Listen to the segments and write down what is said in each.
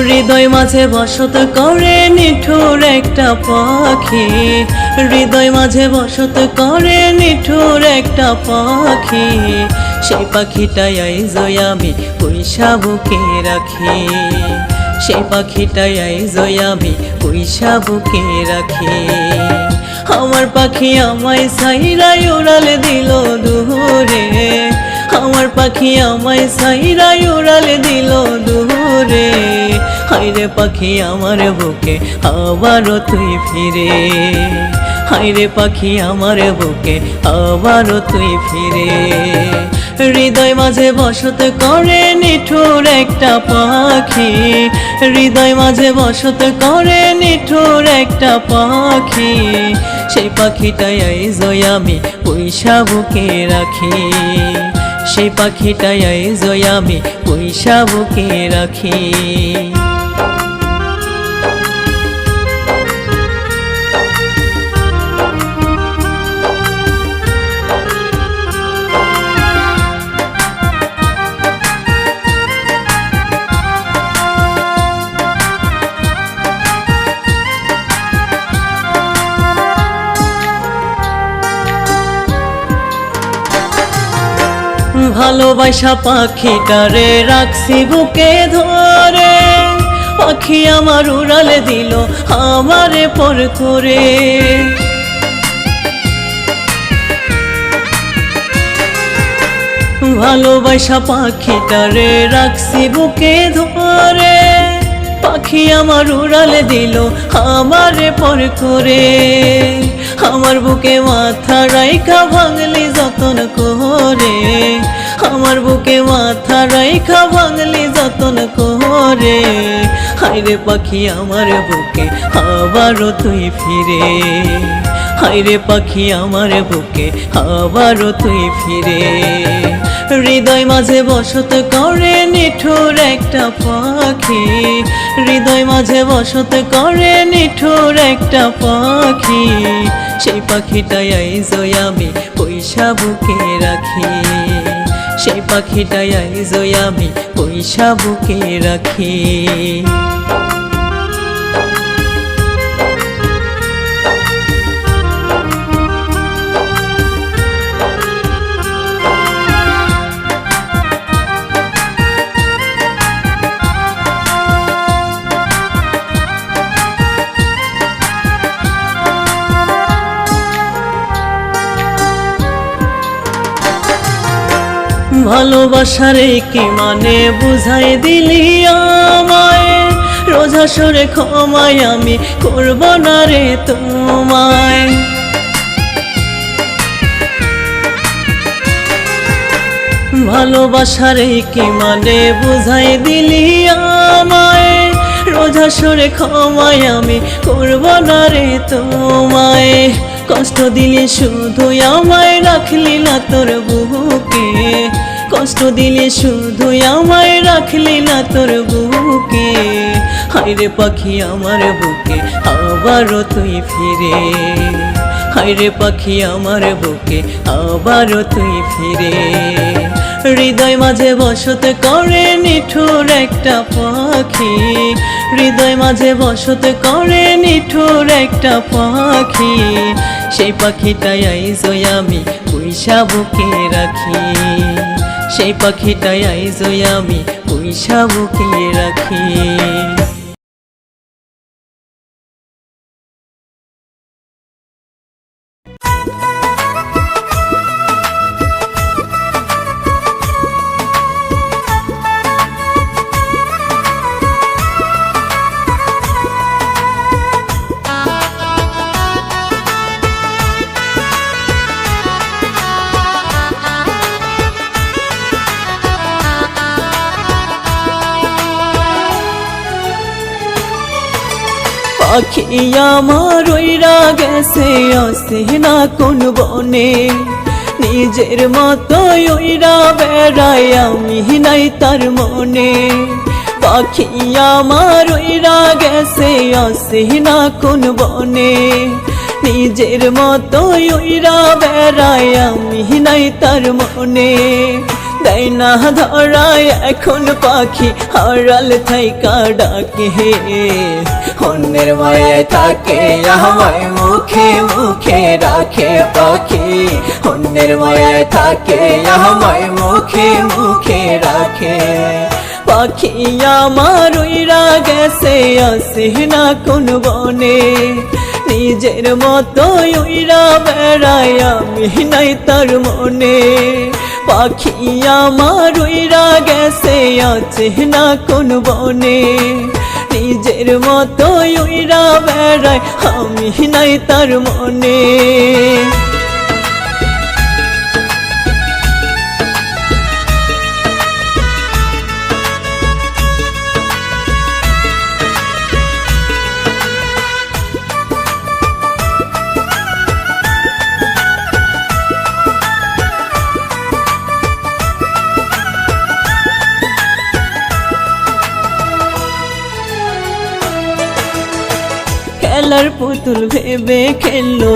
হৃদয় মাঝে বসত করে নিঠুর একটা পাখি, হৃদয় মাঝে বসত করে নিঠুর একটা পাখি। সেই পাখিটাই আইজই আমি পয়সা বুকে রাখি, সেই পাখিটাই আইজই আমি পয়সা বুকে রাখি। আমার পাখি আমায় সাইরাই উড়ালে দিল দূরে, আমার পাখি আমায় সাইরাই উড়ালে দিল দূরে। হায়রে পাখি আমার বুকে আবারও তুই ফিরে, হায়রে পাখি আমার বুকে আবারও তুই ফিরে। হৃদয় মাঝে বসত করে নিঠুর একটা পাখি, হৃদয় মাঝে বসত করে নিঠুর একটা পাখি। সেই পাখিটাই আইজই আমি পয়সা বুকে রাখি, সেই পাখিটাই আইজই আমি পয়সা বুকে রাখি। ভালোবাসা পাখিটারে রাখছি বুকে ধরে, পাখি আমার উড়ালে দিল আমারে পর করে। ভালোবাসা পাখিটারে রাখছি বুকে ধরে, পাখি আমার উড়ালে দিল আমারে পর করে। আমার বুকে মাথা রাইখা ভাঙলি যতন করে, আমার বুকে মাথা রাইখা ভাঙলি যতন করে। হায়রে পাখি আমার বুকে আবারও তুই ফিরে, হায়রে পাখি আমার বুকে আবারও তুই ফিরে। হৃদয় মাঝে বসত করে নিঠুর একটা পাখি, হৃদয় মাঝে বসত করে নিঠুর একটা পাখি। সেই পাখিটাই আইজই আমি পয়সা বুকে রাখি, সেই পাখিটাই আইজই আমি পয়সা বুকে রাখি। ভালোবাসার কি মানে বুঝাই দিলি আমায়, রোজা সরে ক্ষমায় আমি করব না রে তোমায়। ভালোবাসার কি মানে বুঝাই দিলি আমায়, রোজা সরে ক্ষমায় আমি করব না রে তোমায়। কষ্ট দিলি শুধু আমায় রাখলি না তোর বুকে, কষ্ট দিলি শুধু আমায় রাখলি না তোর বুকে। হায়রে পাখি আমার বুকে আবারও তুই ফিরে, হায়রে পাখি আমার বুকে আবারও তুই ফিরে। হৃদয় মাঝে বসত করে নিঠুর একটা পাখি, হৃদয় মাঝে বসত করে নিঠুর একটা পাখি। সেই পাখিটাই আইজই আমি পয়সা বুকে রাখি, সেই পাখিটাই আইজই আমি পয়সা বুকে রাখি। পাখি আমার উইরা গেছে আসে না কোন বনে, নিজের মতো উইরা বেড়াই আমি নাই তার মনে। পাখি আমার উইরা গেছে আসে না কোন বনে, নিজের মতো উইরা বেড়াই আমি নাই তার মনে। দেয় না ধরায় এখন পাখি হারাল থাইকা ডাকে অন্যের মায়ায় থাকে আমায় মুখে মুখে রাখে পাখি অন্যের মায়ায় থাকে আমায় মুখে মুখে রাখে পাখি আমার উইরা গেছে আসে না কোন বনে নিজের মতো উইরা বেড়ায় আমি নাই তার মনে পাখি আমার উইরা গেছে আছে না কোন বনে নিজের মতো উইরা বেড়ায় আমি নাই তার মনে খেলার পুতুল ভেবে খেললো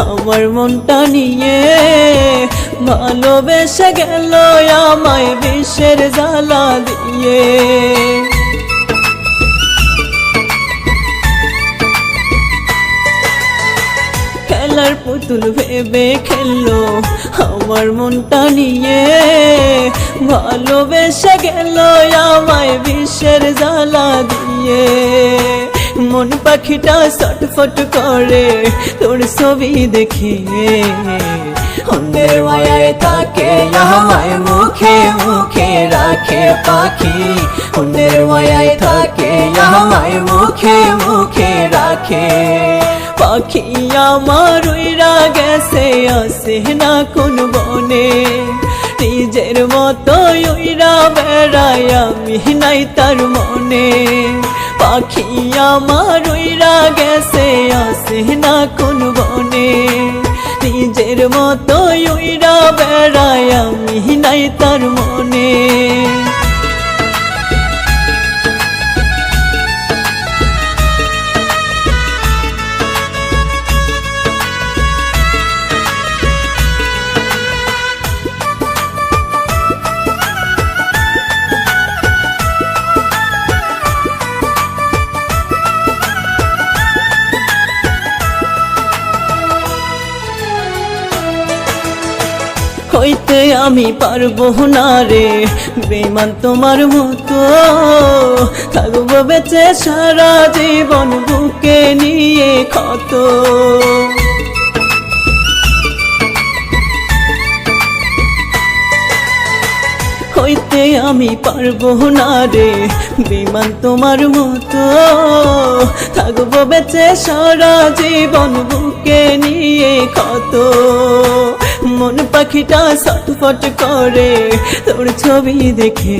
আমার মনটা নিয়ে ভালোবেসে গেল আমায় বিষের জ্বালা দিয়ে খেলার পুতুল ভেবে খেললো আমার মনটা নিয়ে ভালোবেসে গেল আমায় বিষের জ্বালা দিয়ে মন পাখিটা ছটফট করে তোর ছবি দেখে অন্যের মায়ায় থাকে আমায় মুখে মুখে রাখে পাখি অন্যের মায়ায় থাকে আমায় মুখে মুখে রাখে পাখি আমার উইরা গেছে আসে না কোন বনে নিজের মতো উইরা বেড়ায় আমি নাই তার মনে পাখি আমার উইরা গেছে আসে না কোন বনে নিজের মতো উইরা বেড়ায় আমি নাই তার মনে হইতে আমি পারবো না রে বেমান তোমার মতো থাকবো বেঁচে সারা জীবন বুকে নিয়ে ক্ষত হইতে আমি পারবো না রে বেমান তোমার মতো থাকবো বেঁচে সারা জীবন বুকে নিয়ে ক্ষত মন পাখিটা ছটফট করে তোর ছবি দেখে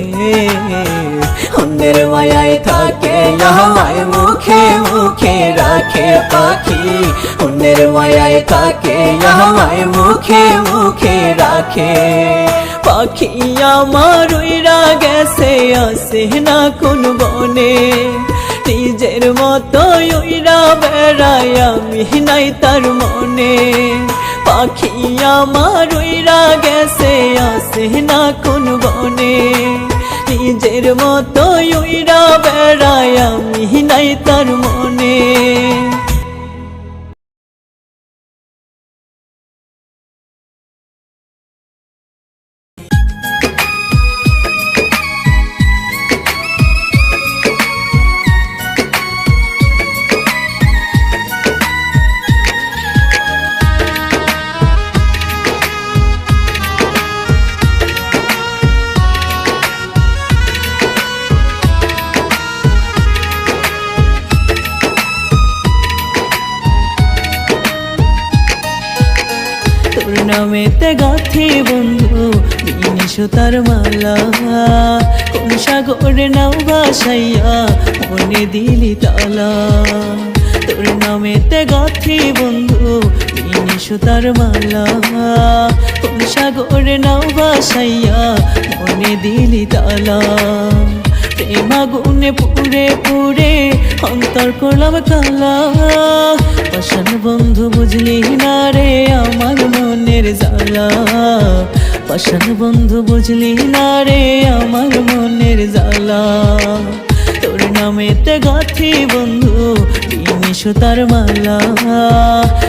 অন্যের মায়ায় থাকে আমায় মুখে মুখে রাখে পাখি অন্যের মায়ায় থাকে আমায় মুখে মুখে রাখে পাখি আমার উইরা গেছে আসে না কোন বনে নিজের মতো উইরা বেড়ায় আমি নাই তার মনে পাখি আমার উইরা গেছে আসে না কোন বনে নিজের মতো উইরা বেড়ায় আমি নাই তার মনে নামেতে গাথি বন্ধু জিনিস তার মালা কোন সাগরে নাও ভাসাইয়া মনে দিলি তালা তোর নামেতে গাথি বন্ধু জিনিস তার মালা কোন সাগরে নাও ভাসাইয়া মনে দিলি তালা প্রেম আগুনে পুড়ে পুড়ে অন্তর করলাম কালা পাষাণ বন্ধু বুঝলি না রে আমার মনের জ্বালা পাষাণ বন্ধু বুঝলি না রে আমার মনের জ্বালা, তোর নামেতে গাথি বন্ধু সুতার মালা,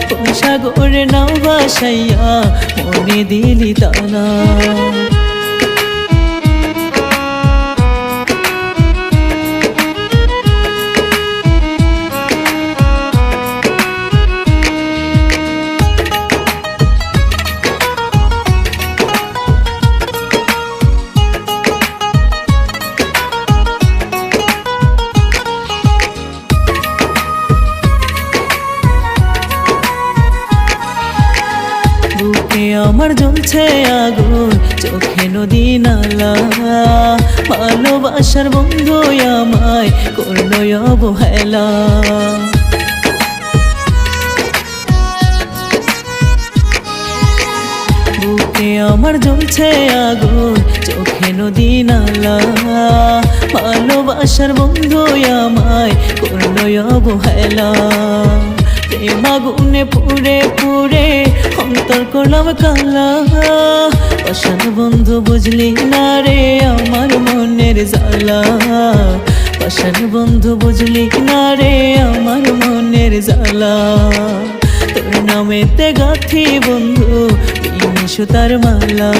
কোন সাগরে নাও ভাসাইয়া মনে দিলি তালা। আমার জ্বলছে আগুন চোখে নদী নালা, ভালোবাসার বন্ধু আমায় করলো অবহেলা। বুকে আমার জ্বলছে আগুন চোখে নদী নালা, ভালোবাসার বন্ধু আমায় করলো অবহেলা। প্রেম আগুনে পুড়ে পুড়ে অন্তর করলাম কালা, পাষাণ বন্ধু বুঝলি না রে আমার মনের জ্বালা, পাষাণ বন্ধু বুঝলি না রে আমার মনের জ্বালা। তোর নামেতে গাথি বন্ধু সুতার মালা,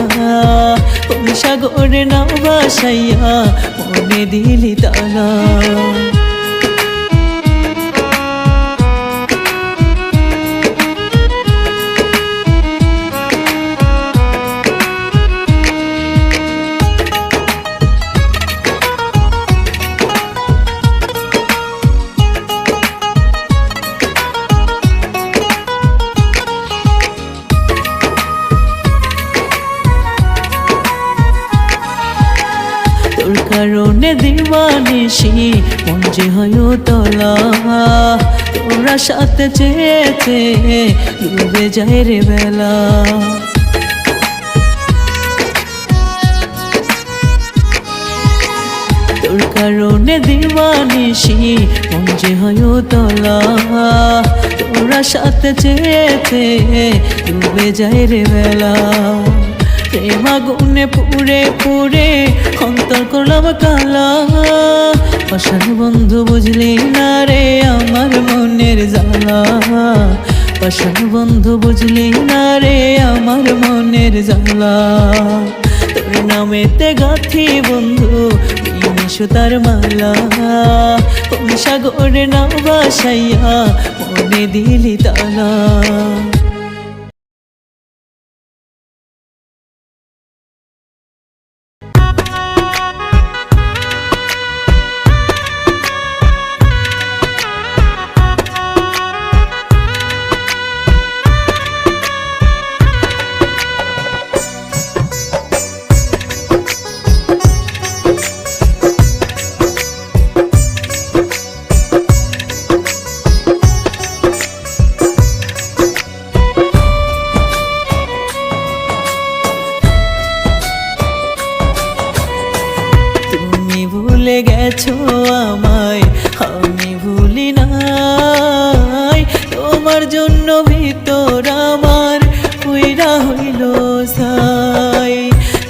কোন সাগরে নাও ভাসাইয়া মনে দিলি তালা। তোর কারণে দিওয়ানিশি মন যে হয় তলা, তোরা সাথে চেয়েছে ডুবে যায় রে বেলা। তোর কারণে দিওয়ানিশি মন যে হয় তলা, তোরা সাথে চেয়েছে ডুবে যায় রে বেলা। প্রেম আগুনে পুড়ে পুড়ে অন্তর করলাম কালা, পাষাণ বন্ধু বুঝলি না রে আমার মনের জ্বালা, পাষাণ বন্ধু বুঝলি না রে আমার মনের জ্বালা। তোর নামেতে গাথি বন্ধু সুতার মালা, কোন সাগরে নাও ভাসাইয়া মনে দিলি তালা। ভুলে গেছো আমায় আমি ভুলি নাই, তোমার জন্য ভিতর আমার পুইরা হইল ছাই।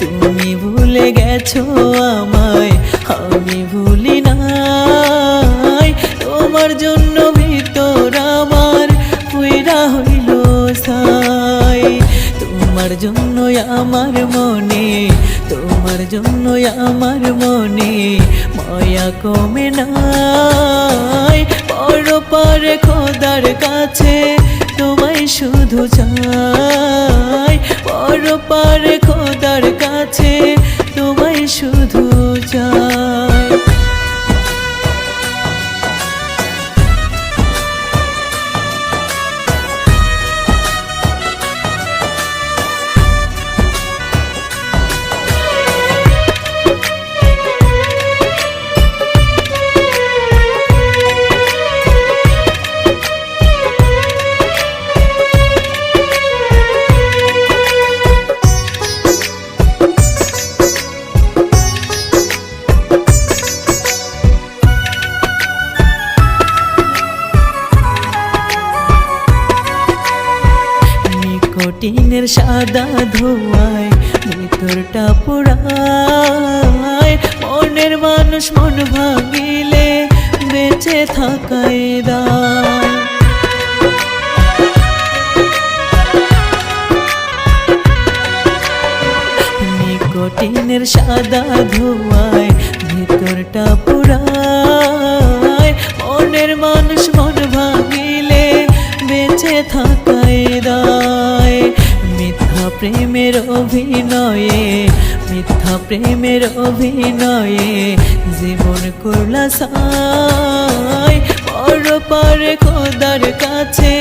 তুমি ভুলে গেছো আমায় আমি ভুলি নাই, তোমার জন্য ভিতর আমার পুইরা হইল ছাই। তোমার জন্যই আমার মনে, তোমার জন্যই আমার মনে মায়া কমে নাই। পর পারে খোদার কাছে তোমায় শুধু চাই, পর পারে খোদার কাছে তোমায় শুধু চাই। নিকোটিনের সাদা ধোঁয়ায় ভিতরটা পুরায়। মনের মানুষ মন ভাঙিলে বেঁচে থাকাই দায়। নিকোটিনের সাদা ধোঁয়ায় ভিতরটা পুরায়। মনের মানুষ মন ভাঙিলে বেঁচে থাকাই দায়। মিথ্যা প্রেমের অভিনয়ে, মিথ্যা প্রেমের অভিনয়ে জীবন করলা ছাই। পর পারে খোদার কাছে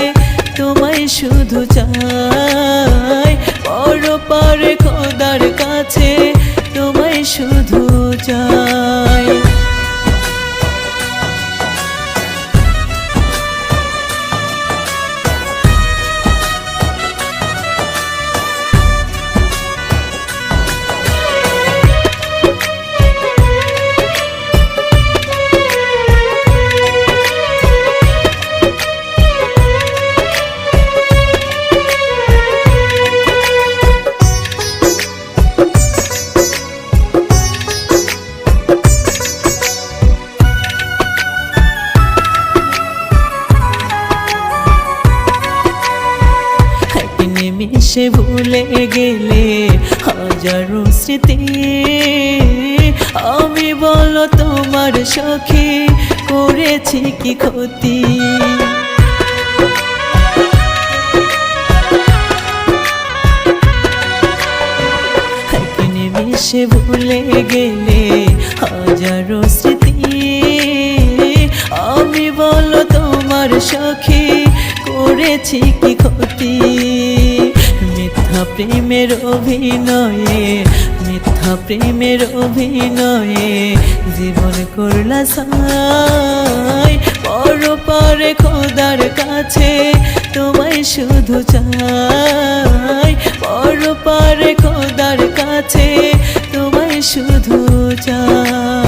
তোমায় শুধু চাই। পর পারে খোদার কাছে তোমায় শুধু চাই। নিমিষে ভুলে গেলে হাজারো স্মৃতি। আমি বলো তোমার সখী করেছি কি ক্ষতি। নিমিষে ভুলে গেলে হাজারো স্মৃতি। আমি বলো তোমার সখী করেছি কি ক্ষতি। মিথ্যা প্রেমের অভিনয়ে, মিথ্যা প্রেমের অভিনয়ে জীবন করলা ছাই। পর পারে খোদার কাছে তোমায় শুধু চাই। পর পারে খোদার কাছে তোমায় শুধু চাই।